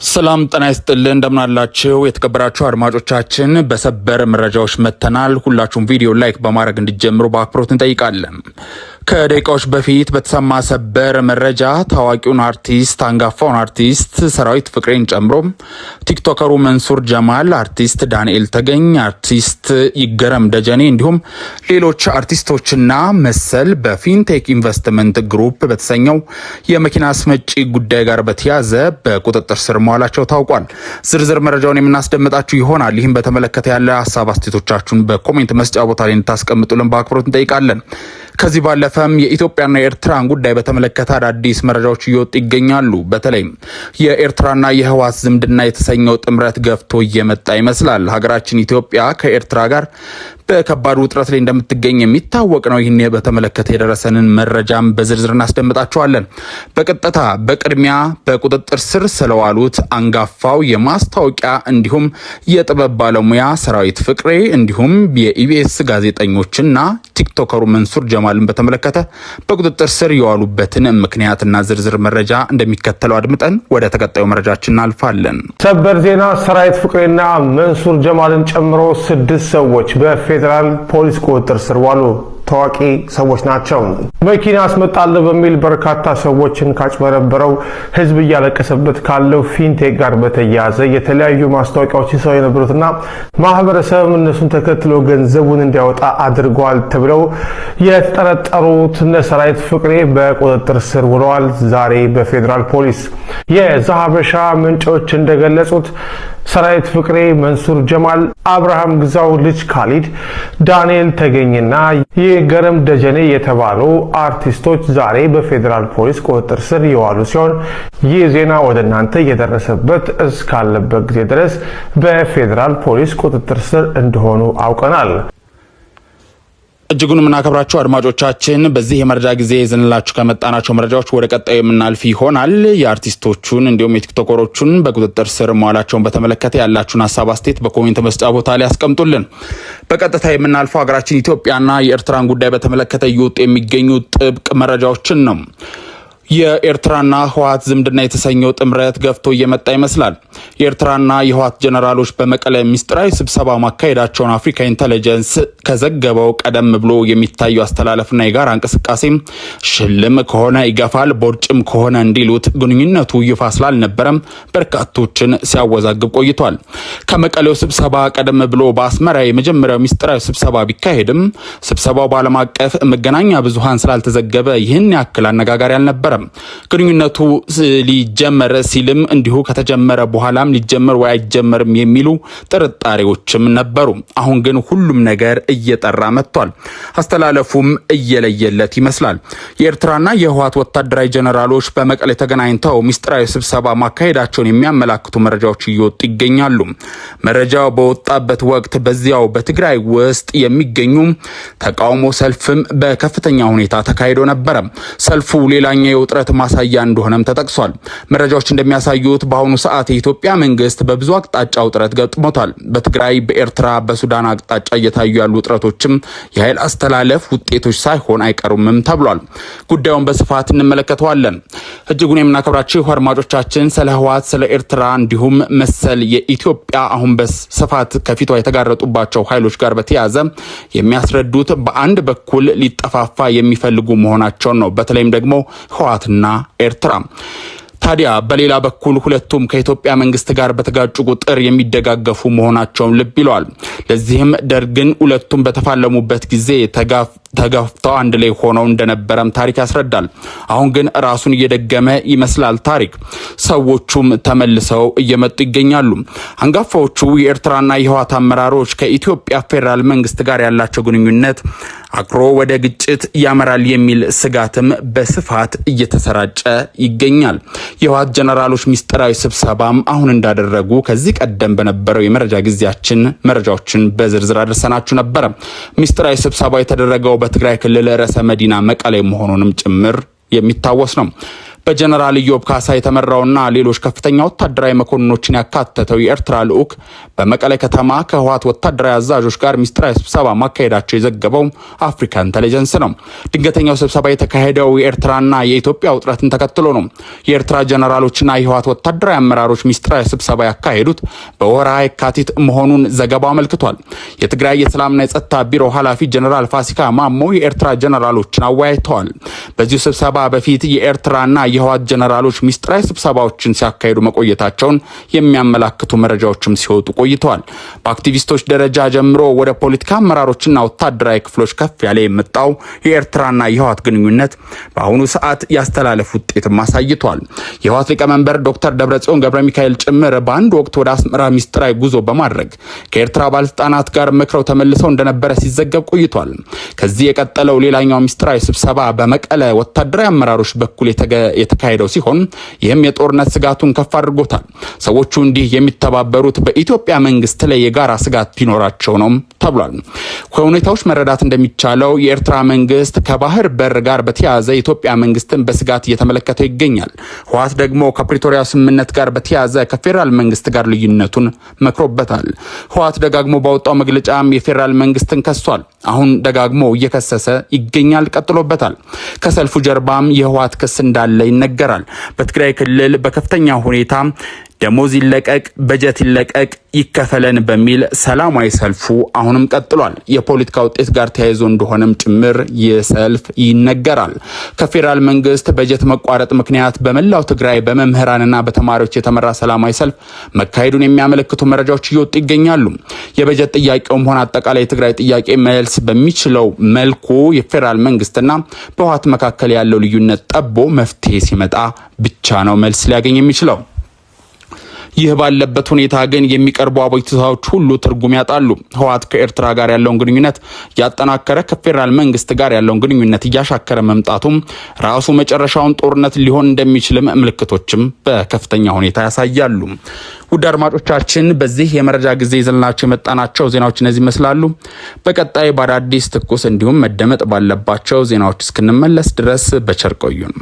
ሰላም ጤና ይስጥልን እንደምናላችሁ የተከበራችሁ አድማጮቻችን በሰበር መረጃዎች መተናል። ሁላችሁም ቪዲዮ ላይክ በማድረግ እንዲጀምሩ በአክብሮት እንጠይቃለን። ከደቂቃዎች በፊት በተሰማ ሰበር መረጃ ታዋቂውን አርቲስት አንጋፋውን አርቲስት ሰራዊት ፍቅሬን ጨምሮ ቲክቶከሩ መንሱር ጀማል፣ አርቲስት ዳንኤል ተገኝ፣ አርቲስት ይገረም ደጀኔ እንዲሁም ሌሎች አርቲስቶችና መሰል በፊንቴክ ኢንቨስትመንት ግሩፕ በተሰኘው የመኪና አስመጪ ጉዳይ ጋር በተያያዘ በቁጥጥር ስር መዋላቸው ታውቋል። ዝርዝር መረጃውን የምናስደምጣችሁ ይሆናል። ይህም በተመለከተ ያለ ሀሳብ አስተያየቶቻችሁን በኮሜንት መስጫ ቦታ ላይ እንድታስቀምጡልን በአክብሮት እንጠይቃለን። ከዚህ ባለፈም የኢትዮጵያና የኤርትራን ጉዳይ በተመለከተ አዳዲስ መረጃዎች እየወጡ ይገኛሉ። በተለይም የኤርትራና የህወሓት ዝምድና የተሰኘው ጥምረት ገፍቶ እየመጣ ይመስላል። ሀገራችን ኢትዮጵያ ከኤርትራ ጋር በከባድ ውጥረት ላይ እንደምትገኝ የሚታወቅ ነው። ይህን በተመለከተ የደረሰንን መረጃም በዝርዝር እናስደምጣችኋለን። በቀጥታ በቅድሚያ በቁጥጥር ስር ስለዋሉት አንጋፋው የማስታወቂያ እንዲሁም የጥበብ ባለሙያ ሰራዊት ፍቅሬ እንዲሁም የኢቢኤስ ጋዜጠኞችና ቲክቶከሩ መንሱር ጀማልን በተመለከተ በቁጥጥር ስር የዋሉበትን ምክንያትና ዝርዝር መረጃ እንደሚከተለው አድምጠን ወደ ተከታዩ መረጃችን እናልፋለን። ሰበር ዜና። ሰራዊት ፍቅሬና መንሱር ጀማልን ጨምሮ 6 ሰዎች በፌዴራል ፖሊስ ቁጥጥር ስር ዋሉ። ታዋቂ ሰዎች ናቸው። መኪና አስመጣለሁ በሚል በርካታ ሰዎችን ካጭበረበረው ህዝብ እያለቀሰበት ካለው ፊንቴክ ጋር በተያያዘ የተለያዩ ማስታወቂያዎች ሲሰሩ የነበሩትና ማህበረሰብ እነሱን ተከትሎ ገንዘቡን እንዲያወጣ አድርጓል ተብለው የተጠረጠሩት ሰራዊት ፍቅሬ በቁጥጥር ስር ውለዋል። ዛሬ በፌዴራል ፖሊስ የዛሀበሻ ምንጮች እንደገለጹት ሰራዊት ፍቅሬ፣ መንሱር ጀማል፣ አብርሃም ግዛው ልጅ ካሊድ፣ ዳንኤል ተገኝና ይገረም ደጀኔ የተባሉ አርቲስቶች ዛሬ በፌዴራል ፖሊስ ቁጥጥር ስር የዋሉ ሲሆን ይህ ዜና ወደ እናንተ እየደረሰበት እስካለበት ጊዜ ድረስ በፌዴራል ፖሊስ ቁጥጥር ስር እንደሆኑ አውቀናል። እጅጉን የምናከብራችሁ አድማጮቻችን በዚህ የመረጃ ጊዜ ይዘንላችሁ ከመጣናቸው መረጃዎች ወደ ቀጣዩ የምናልፍ ይሆናል። የአርቲስቶቹን እንዲሁም የቲክቶከሮቹን በቁጥጥር ስር መዋላቸውን በተመለከተ ያላችሁን ሀሳብ አስተያየት በኮሜንት መስጫ ቦታ ላይ ያስቀምጡልን። በቀጥታ የምናልፈው ሀገራችን ኢትዮጵያና የኤርትራን ጉዳይ በተመለከተ እየወጡ የሚገኙ ጥብቅ መረጃዎችን ነው። የኤርትራና ህወሓት ዝምድና የተሰኘው ጥምረት ገፍቶ እየመጣ ይመስላል። የኤርትራና የህወሓት ጀነራሎች በመቀለ ሚስጥራዊ ስብሰባ ማካሄዳቸውን አፍሪካ ኢንተለጀንስ ከዘገበው ቀደም ብሎ የሚታየው አስተላለፍና የጋራ እንቅስቃሴም ሽልም ከሆነ ይገፋል፣ ቦርጭም ከሆነ እንዲሉት ግንኙነቱ ይፋ ስላልነበረም በርካቶችን ሲያወዛግብ ቆይቷል። ከመቀሌው ስብሰባ ቀደም ብሎ በአስመራ የመጀመሪያው ሚስጥራዊ ስብሰባ ቢካሄድም ስብሰባው በዓለም አቀፍ መገናኛ ብዙሃን ስላልተዘገበ ይህን ያክል አነጋጋሪ አልነበረም። ግንኙነቱ ሊጀመር ሲልም እንዲሁ ከተጀመረ በኋላም ሊጀመር ወይ አይጀመርም የሚሉ ጥርጣሬዎችም ነበሩ። አሁን ግን ሁሉም ነገር እየጠራ መጥቷል። አስተላለፉም እየለየለት ይመስላል። የኤርትራና የህወሓት ወታደራዊ ጀነራሎች በመቀሌ ተገናኝተው ሚስጥራዊ ስብሰባ ማካሄዳቸውን የሚያመላክቱ መረጃዎች እየወጡ ይገኛሉ። መረጃው በወጣበት ወቅት በዚያው በትግራይ ውስጥ የሚገኙ ተቃውሞ ሰልፍም በከፍተኛ ሁኔታ ተካሂዶ ነበረ። ሰልፉ ሌላኛው ውጥረት ማሳያ እንደሆነም ተጠቅሷል። መረጃዎች እንደሚያሳዩት በአሁኑ ሰዓት የኢትዮጵያ መንግስት በብዙ አቅጣጫ ውጥረት ገጥሞታል። በትግራይ፣ በኤርትራ፣ በሱዳን አቅጣጫ እየታዩ ያሉ ውጥረቶችም የኃይል አስተላለፍ ውጤቶች ሳይሆን አይቀሩምም ተብሏል። ጉዳዩን በስፋት እንመለከተዋለን። እጅጉን የምናከብራችሁ አድማጮቻችን ስለ ህወሓት፣ ስለ ኤርትራ እንዲሁም መሰል የኢትዮጵያ አሁን በስፋት ከፊቷ የተጋረጡባቸው ኃይሎች ጋር በተያያዘ የሚያስረዱት በአንድ በኩል ሊጠፋፋ የሚፈልጉ መሆናቸውን ነው። በተለይም ደግሞ ህወሓትና ኤርትራ። ታዲያ በሌላ በኩል ሁለቱም ከኢትዮጵያ መንግስት ጋር በተጋጩ ቁጥር የሚደጋገፉ መሆናቸውን ልብ ይለዋል። ለዚህም ደርግን ሁለቱም በተፋለሙበት ጊዜ ተጋፍተው አንድ ላይ ሆነው እንደነበረም ታሪክ ያስረዳል። አሁን ግን ራሱን እየደገመ ይመስላል ታሪክ። ሰዎቹም ተመልሰው እየመጡ ይገኛሉ። አንጋፋዎቹ የኤርትራና የህወሓት አመራሮች ከኢትዮጵያ ፌዴራል መንግስት ጋር ያላቸው ግንኙነት አክሮ ወደ ግጭት ያመራል የሚል ስጋትም በስፋት እየተሰራጨ ይገኛል። የህወሓት ጀነራሎች ሚስጥራዊ ስብሰባም አሁን እንዳደረጉ ከዚህ ቀደም በነበረው የመረጃ ጊዜያችን መረጃዎችን በዝርዝር አድርሰናችሁ ነበር። ሚስጥራዊ ስብሰባው የተደረገው በትግራይ ክልል ርዕሰ መዲና መቀሌ መሆኑንም ጭምር የሚታወስ ነው። በጀነራል ኢዮብ ካሳ የተመራውና ሌሎች ከፍተኛ ወታደራዊ መኮንኖችን ያካተተው የኤርትራ ልዑክ በመቀለ ከተማ ከህወሓት ወታደራዊ አዛዦች ጋር ሚስጥራዊ ስብሰባ ማካሄዳቸው የዘገበው አፍሪካ ኢንተለጀንስ ነው። ድንገተኛው ስብሰባ የተካሄደው የኤርትራና የኢትዮጵያ ውጥረትን ተከትሎ ነው። የኤርትራ ጀነራሎችና የህወሓት ወታደራዊ አመራሮች ሚስጥራዊ ስብሰባ ያካሄዱት በወርሃ የካቲት መሆኑን ዘገባው አመልክቷል። የትግራይ የሰላምና የጸጥታ ቢሮ ኃላፊ ጀነራል ፋሲካ ማሞ የኤርትራ ጀነራሎችን አወያይተዋል። በዚሁ ስብሰባ በፊት የኤርትራና የህወሓት ጀነራሎች ሚስጥራዊ ስብሰባዎችን ሲያካሂዱ መቆየታቸውን የሚያመላክቱ መረጃዎችም ሲወጡ ቆይተዋል። በአክቲቪስቶች ደረጃ ጀምሮ ወደ ፖለቲካ አመራሮችና ወታደራዊ ክፍሎች ከፍ ያለ የመጣው የኤርትራና የህወሓት ግንኙነት በአሁኑ ሰዓት ያስተላለፍ ውጤትም አሳይቷል። የህወሓት ሊቀመንበር ዶክተር ደብረጽዮን ገብረ ሚካኤል ጭምር በአንድ ወቅት ወደ አስመራ ሚስጥራዊ ጉዞ በማድረግ ከኤርትራ ባለስልጣናት ጋር መክረው ተመልሰው እንደነበረ ሲዘገብ ቆይቷል። ከዚህ የቀጠለው ሌላኛው ሚስጥራዊ ስብሰባ በመቀለ ወታደራዊ አመራሮች በኩል የተካሄደው ሲሆን ይህም የጦርነት ስጋቱን ከፍ አድርጎታል። ሰዎቹ እንዲህ የሚተባበሩት በኢትዮጵያ መንግስት ላይ የጋራ ስጋት ቢኖራቸው ነው ተብሏል። ከሁኔታዎች መረዳት እንደሚቻለው የኤርትራ መንግስት ከባህር በር ጋር በተያያዘ የኢትዮጵያ መንግስትን በስጋት እየተመለከተው ይገኛል። ህወሓት ደግሞ ከፕሪቶሪያ ስምምነት ጋር በተያያዘ ከፌዴራል መንግስት ጋር ልዩነቱን መክሮበታል። ህወሓት ደጋግሞ ባወጣው መግለጫም የፌዴራል መንግስትን ከሷል። አሁን ደጋግሞ እየከሰሰ ይገኛል፣ ቀጥሎበታል። ከሰልፉ ጀርባም የህወሓት ክስ እንዳለ ይነገራል። በትግራይ ክልል በከፍተኛ ሁኔታ ደሞዝ ይለቀቅ፣ በጀት ይለቀቅ፣ ይከፈለን በሚል ሰላማዊ ሰልፉ አሁንም ቀጥሏል። የፖለቲካ ውጤት ጋር ተያይዞ እንደሆነም ጭምር የሰልፍ ይነገራል። ከፌዴራል መንግስት በጀት መቋረጥ ምክንያት በመላው ትግራይ በመምህራንና በተማሪዎች የተመራ ሰላማዊ ሰልፍ መካሄዱን የሚያመለክቱ መረጃዎች እየወጡ ይገኛሉ። የበጀት ጥያቄውም ሆነ አጠቃላይ የትግራይ ጥያቄ መልስ በሚችለው መልኩ የፌዴራል መንግስትና በህወሓት መካከል ያለው ልዩነት ጠቦ መፍትሄ ሲመጣ ብቻ ነው መልስ ሊያገኝ የሚችለው። ይህ ባለበት ሁኔታ ግን የሚቀርቡ አቤቱታዎች ሁሉ ትርጉም ያጣሉ። ህወሓት ከኤርትራ ጋር ያለውን ግንኙነት ያጠናከረ ከፌዴራል መንግስት ጋር ያለውን ግንኙነት እያሻከረ መምጣቱም ራሱ መጨረሻውን ጦርነት ሊሆን እንደሚችልም ምልክቶችም በከፍተኛ ሁኔታ ያሳያሉ። ውድ አድማጮቻችን በዚህ የመረጃ ጊዜ ይዘልናቸው የመጣናቸው ዜናዎች እነዚህ ይመስላሉ። በቀጣይ በአዳዲስ ትኩስ እንዲሁም መደመጥ ባለባቸው ዜናዎች እስክንመለስ ድረስ በቸር ቆዩን።